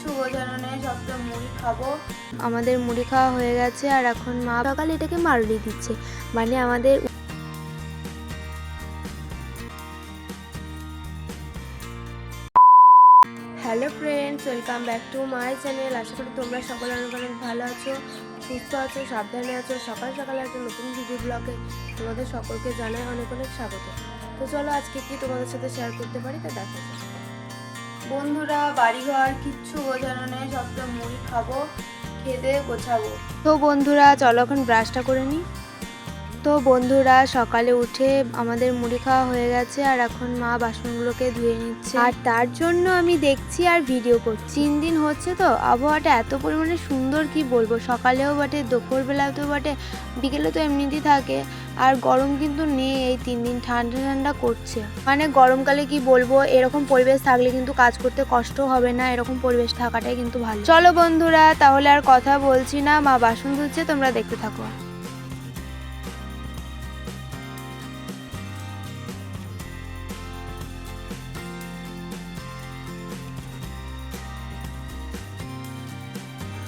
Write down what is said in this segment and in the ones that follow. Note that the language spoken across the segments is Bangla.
কিচ্ছু বোঝানো নেই, সব তো মুড়ি খাবো। আমাদের মুড়ি খাওয়া হয়ে গেছে আর এখন মা সকালে এটাকে মারুলি দিচ্ছে, মানে আমাদের hello friends, welcome back to my channel. আশা করি তোমরা সকলে অনেক অনেক ভালো আছো, সুস্থ আছো, সাবধানে আছো। সকাল সকাল একটা নতুন ভিডিও ব্লগে তোমাদের সকলকে জানাই অনেক অনেক স্বাগত। তো চলো আজকে কি তোমাদের সাথে শেয়ার করতে পারি তা দেখা যাক। বন্ধুরা, বাড়িঘর কিচ্ছু গোছানো নেই, সব তো মুড়ি খাবো, খেতে গোছাবো। তো বন্ধুরা চলো এখন ব্রাশটা করে নিই। তো বন্ধুরা সকালে উঠে আমাদের মুড়ি খাওয়া হয়ে গেছে আর এখন মা বাসনগুলোকে ধুয়ে নিচ্ছে, আর তার জন্য আমি দেখছি আর ভিডিও করছি। 3 দিন হচ্ছে তো আবহাওয়াটা এত পরিমাণে সুন্দর, কি বলবো। সকালেও বটে, দুপুরবেলাতেও বটে, বিকেলে তো এমনিতেই থাকে। আর গরম কিন্তু নেই, এই 3 দিন ঠান্ডা ঠান্ডা করছে। মানে গরমকালে কি বলবো, এরকম পরিবেশ থাকলে কিন্তু কাজ করতে কষ্ট হবে না, এরকম পরিবেশ থাকাটাই কিন্তু ভালো। চলো বন্ধুরা তাহলে আর কথা বলছি না, মা বাসন ধুচ্ছে, তোমরা দেখতে থাকো।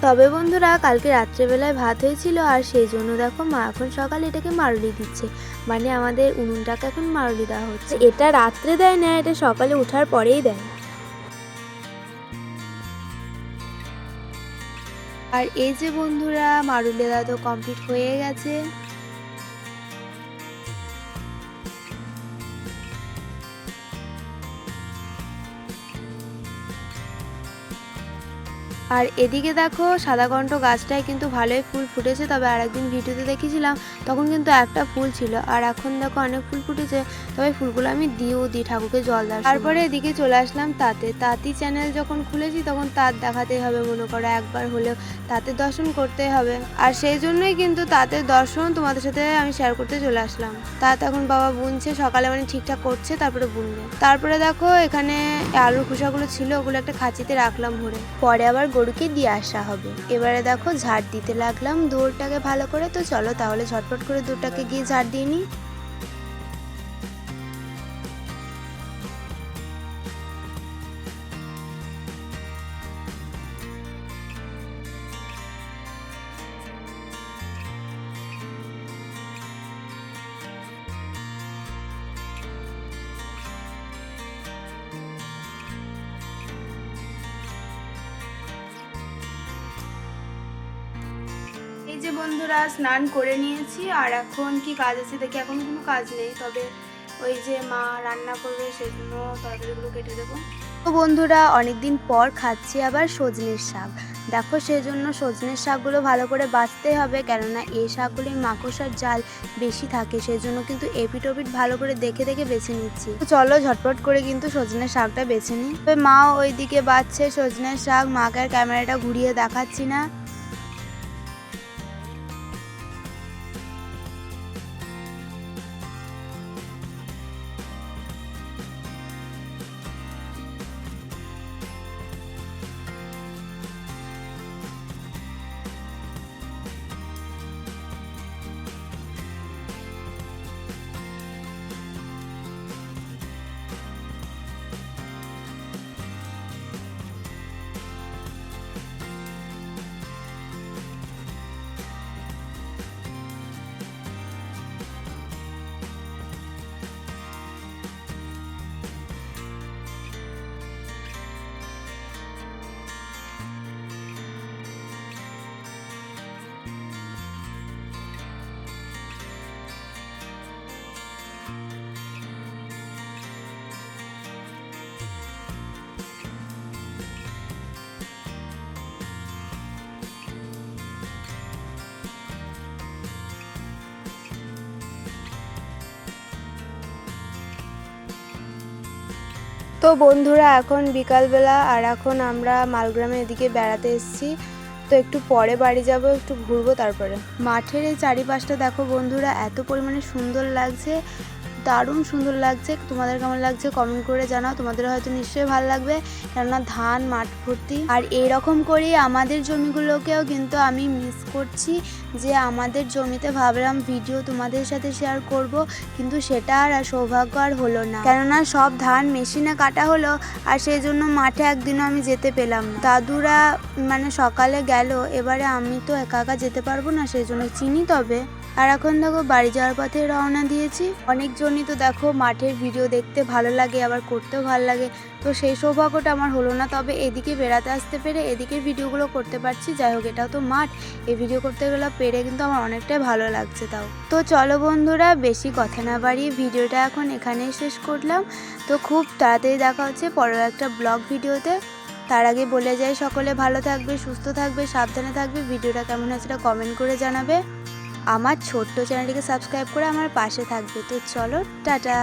তবে বন্ধুরা কালকে রাত্রেবেলায় ভাত হয়েছিল, আর সেই জন্য দেখো মা এখন সকালে এটাকে মারুলি দিচ্ছে, মানে আমাদের উনুনটাকে এখন মারুলি দেওয়া হচ্ছে। এটা রাত্রে দেয় না, এটা সকালে ওঠার পরেই দেয়। আর এই যে বন্ধুরা মারুলি দেওয়া তো কমপ্লিট হয়ে গেছে। আর এদিকে দেখো সাদাকণ্ঠ গাছটায় কিন্তু ভালোই ফুল ফুটেছে, তবে আরেকদিন ভিডিওতে দেখেছিলাম তখন কিন্তু একটা ফুল ছিল, আর এখন দেখো অনেক ফুল ফুটেছে। তবে ফুলগুলো আমি দিই ঠাকুরকে জল দেওয়ার। তারপরে এদিকে চলে আসলাম তাঁতি চ্যানেল যখন খুলেছি তখন তাঁত দেখাতেই হবে, মনে করো একবার হলেও তাঁতের দর্শন করতে হবে। আর সেই জন্যই কিন্তু তাঁতের দর্শন তোমাদের সাথে আমি শেয়ার করতে চলে আসলাম। তাঁত এখন বাবা বুনছে, সকালে মানে ঠিকঠাক করছে, তারপরে বুনবে। তারপরে দেখো এখানে আলুর খোসাগুলো ছিল, ওগুলো একটা খাঁচিতে রাখলাম ভরে, পরে আবার গরুকে দিয়ে আসা হবে। এবারে দেখো ঝাড় দিতে লাগলাম দৌড়টাকে ভালো করে। তো চলো তাহলে ঝটপট করে দৌড়টাকে গিয়ে ঝাড় দিয়ে নিই। এই যে বন্ধুরা স্নান করে নিয়েছি, আর এখন কি কাজ আছে দেখি। এখন কোনো কাজ নেই, তবে ওই যে মা রান্না করবে সেই জন্য তরকারিগুলো কেটে দেবো। তো বন্ধুরা অনেকদিন পর খাচ্ছি আবার সজনের শাক। দেখো সেই জন্য সজনের শাকগুলো ভালো করে বাছতে হবে, কেননা এই শাকগুলির মাকড়সার জাল বেশি থাকে, সেই জন্য কিন্তু এপিট ওপিট ভালো করে দেখে দেখে বেছে নিচ্ছি। তো চলো ঝটপট করে কিন্তু সজনের শাকটা বেছে নিই। তবে মা ওইদিকে বাছছে সজনের শাক, মাকে আর ক্যামেরাটা ঘুরিয়ে দেখাচ্ছি না। তো বন্ধুরা এখন বিকালবেলা, আর এখন আমরা মালগ্রামের এদিকে বেড়াতে এসেছি। তো একটু পরে বাড়ি যাব, একটু ঘুরবো। তারপরে মাঠের এই চারিপাশটা দেখো বন্ধুরা, এত পরিমাণে সুন্দর লাগছে, দারুণ সুন্দর লাগছে। তোমাদের কেমন লাগছে কমেন্ট করে জানাও। তোমাদের হয়তো নিশ্চয়ই ভালো লাগবে, কেননা ধান মাঠ ভর্তি। আর এরকম করেই আমাদের জমিগুলোকেও কিন্তু আমি মিস করছি, যে আমাদের জমিতে ভাবলাম ভিডিও তোমাদের সাথে শেয়ার করব, কিন্তু সেটা আর সৌভাগ্য আর হলো না, কেননা সব ধান মেশিনে কাটা হলো। আর সেই জন্য মাঠে একদিনও আমি যেতে পেলাম না। দাদুরা মানে সকালে গেল, এবারে আমি তো একা একা যেতে পারবো না, সেই জন্য চিনি তবে। আর এখন দেখো বাড়ি যাওয়ার পথে রওনা দিয়েছি। অনেকজনই তো দেখো মাঠের ভিডিও দেখতে ভালো লাগে, আবার করতেও ভালো লাগে, তো সেই সৌভাগ্যটা আমার হলো না। তবে এদিকে বেড়াতে আসতে পেরে এদিকের ভিডিওগুলো করতে পারছি। যাই হোক, এটাও তো মাঠ, এই ভিডিও করতে গেলে পেরে কিন্তু আমার অনেকটাই ভালো লাগছে। তাও তো চলো বন্ধুরা, বেশি কথা না বাড়িয়ে ভিডিওটা এখন এখানেই শেষ করলাম। তো খুব তাড়াতাড়ি দেখা হচ্ছে পরের একটা ব্লগ ভিডিওতে। তার আগে বলে যাই, সকলে ভালো থাকবে, সুস্থ থাকবে, সাবধানে থাকবে। ভিডিওটা কেমন হয়েছে সেটা কমেন্ট করে জানাবে। আমার ছোট্ট চ্যানেলটিকে সাবস্ক্রাইব করে আমার পাশে থাকবে। তো চলো, টাটা।